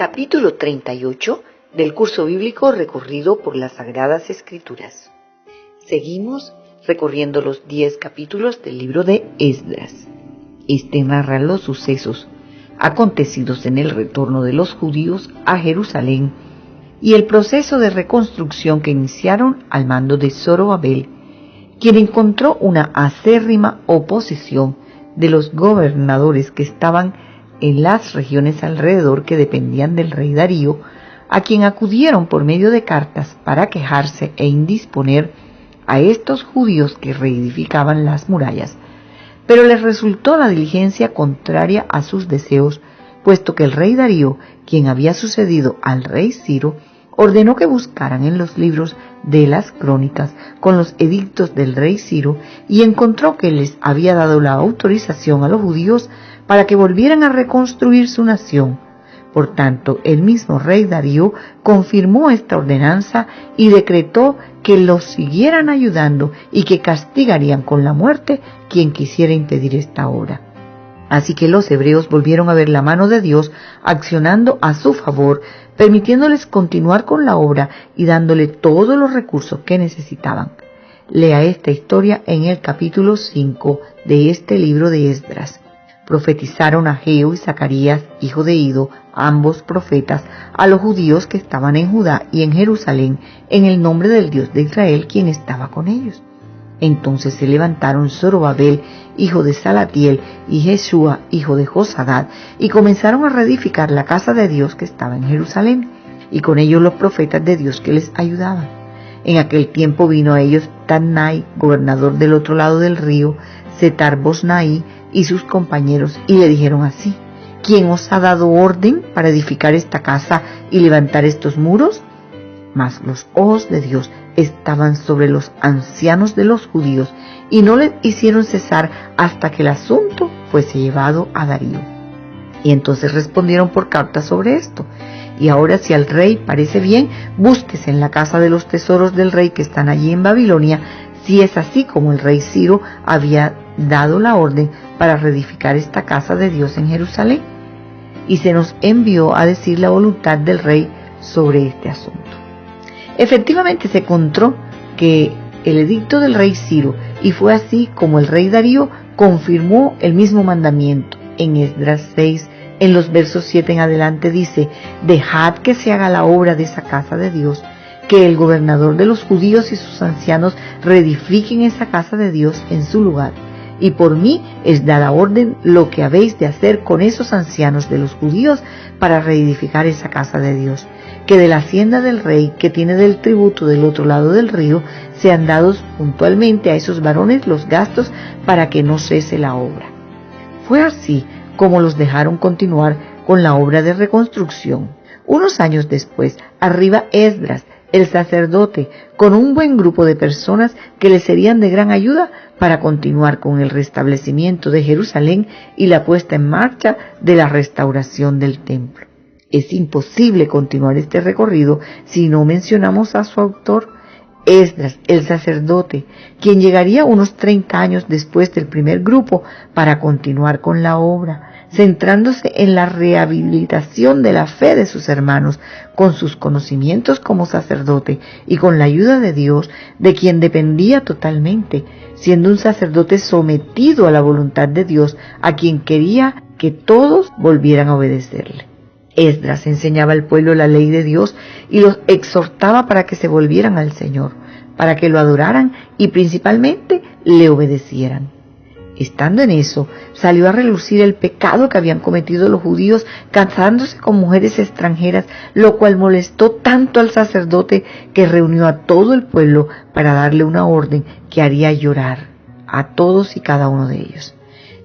Capítulo 38 del curso bíblico recorrido por las Sagradas Escrituras. Seguimos recorriendo los 10 capítulos del libro de Esdras. Este narra los sucesos acontecidos en el retorno de los judíos a Jerusalén y el proceso de reconstrucción que iniciaron al mando de Zorobabel, quien encontró una acérrima oposición de los gobernadores que estaban en las regiones alrededor que dependían del rey Darío, a quien acudieron por medio de cartas para quejarse e indisponer a estos judíos que reedificaban las murallas, pero les resultó la diligencia contraria a sus deseos, puesto que el rey Darío, quien había sucedido al rey Ciro, ordenó que buscaran en los libros de las crónicas con los edictos del rey Ciro y encontró que les había dado la autorización a los judíos para que volvieran a reconstruir su nación. Por tanto, el mismo rey Darío confirmó esta ordenanza y decretó que los siguieran ayudando y que castigarían con la muerte quien quisiera impedir esta obra. Así que los hebreos volvieron a ver la mano de Dios accionando a su favor, permitiéndoles continuar con la obra y dándole todos los recursos que necesitaban. Lea esta historia en el capítulo 5 de este libro de Esdras. Profetizaron Ageo y Zacarías, hijo de Ido, ambos profetas, a los judíos que estaban en Judá y en Jerusalén, en el nombre del Dios de Israel, quien estaba con ellos. Entonces se levantaron Zorobabel, hijo de Salatiel, y Jesúa, hijo de Josadat, y comenzaron a reedificar la casa de Dios que estaba en Jerusalén, y con ellos los profetas de Dios que les ayudaban. En aquel tiempo vino a ellos Tadnai, gobernador del otro lado del río, Setar-Bosnai y sus compañeros, y le dijeron así: ¿Quién os ha dado orden para edificar esta casa y levantar estos muros? Mas los ojos de Dios estaban sobre los ancianos de los judíos y no les hicieron cesar hasta que el asunto fuese llevado a Darío. Y entonces respondieron por carta sobre esto: y ahora, si al rey parece bien, búsquese en la casa de los tesoros del rey que están allí en Babilonia, si es así como el rey Ciro había dado la orden para reedificar esta casa de Dios en Jerusalén. Y se nos envió a decir la voluntad del rey sobre este asunto. Efectivamente se encontró que el edicto del rey Ciro, y fue así como el rey Darío confirmó el mismo mandamiento. En Esdras 6, en los versos 7 en adelante dice: dejad que se haga la obra de esa casa de Dios, que el gobernador de los judíos y sus ancianos reedifiquen esa casa de Dios en su lugar. Y por mí es dada orden lo que habéis de hacer con esos ancianos de los judíos para reedificar esa casa de Dios, que de la hacienda del rey que tiene del tributo del otro lado del río sean dados puntualmente a esos varones los gastos para que no cese la obra. Fue así como los dejaron continuar con la obra de reconstrucción. Unos años después, arriba Esdras, el sacerdote, con un buen grupo de personas que le serían de gran ayuda para continuar con el restablecimiento de Jerusalén y la puesta en marcha de la restauración del templo. Es imposible continuar este recorrido si no mencionamos a su autor, Esdras, el sacerdote, quien llegaría unos 30 años después del primer grupo para continuar con la obra, centrándose en la rehabilitación de la fe de sus hermanos, con sus conocimientos como sacerdote y con la ayuda de Dios, de quien dependía totalmente, siendo un sacerdote sometido a la voluntad de Dios, a quien quería que todos volvieran a obedecerle. Esdras enseñaba al pueblo la ley de Dios y los exhortaba para que se volvieran al Señor, para que lo adoraran y principalmente le obedecieran. Estando en eso, salió a relucir el pecado que habían cometido los judíos casándose con mujeres extranjeras, lo cual molestó tanto al sacerdote que reunió a todo el pueblo para darle una orden que haría llorar a todos y cada uno de ellos.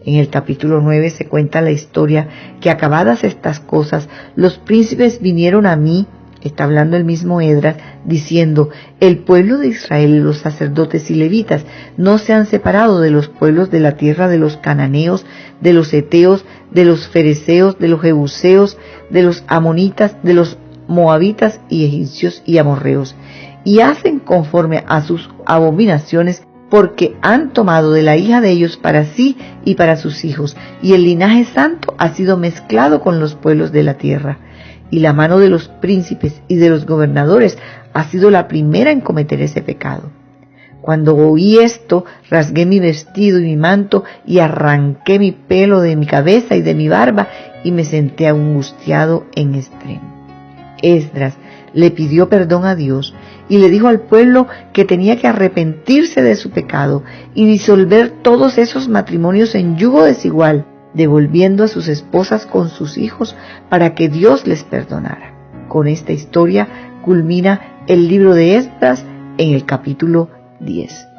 En el capítulo 9 se cuenta la historia que acabadas estas cosas, los príncipes vinieron a mí, está hablando el mismo Esdras, diciendo: el pueblo de Israel y los sacerdotes y levitas no se han separado de los pueblos de la tierra de los cananeos, de los heteos, de los fereceos, de los jebuseos, de los amonitas, de los moabitas y egipcios y amorreos, y hacen conforme a sus abominaciones, porque han tomado de la hija de ellos para sí y para sus hijos, y el linaje santo ha sido mezclado con los pueblos de la tierra. y la mano de los príncipes y de los gobernadores ha sido la primera en cometer ese pecado. Cuando oí esto, rasgué mi vestido y mi manto y arranqué mi pelo de mi cabeza y de mi barba y me senté angustiado en extremo. Esdras le pidió perdón a Dios y le dijo al pueblo que tenía que arrepentirse de su pecado y disolver todos esos matrimonios en yugo desigual, devolviendo a sus esposas con sus hijos para que Dios les perdonara. Con esta historia culmina el libro de Esdras en el capítulo 10.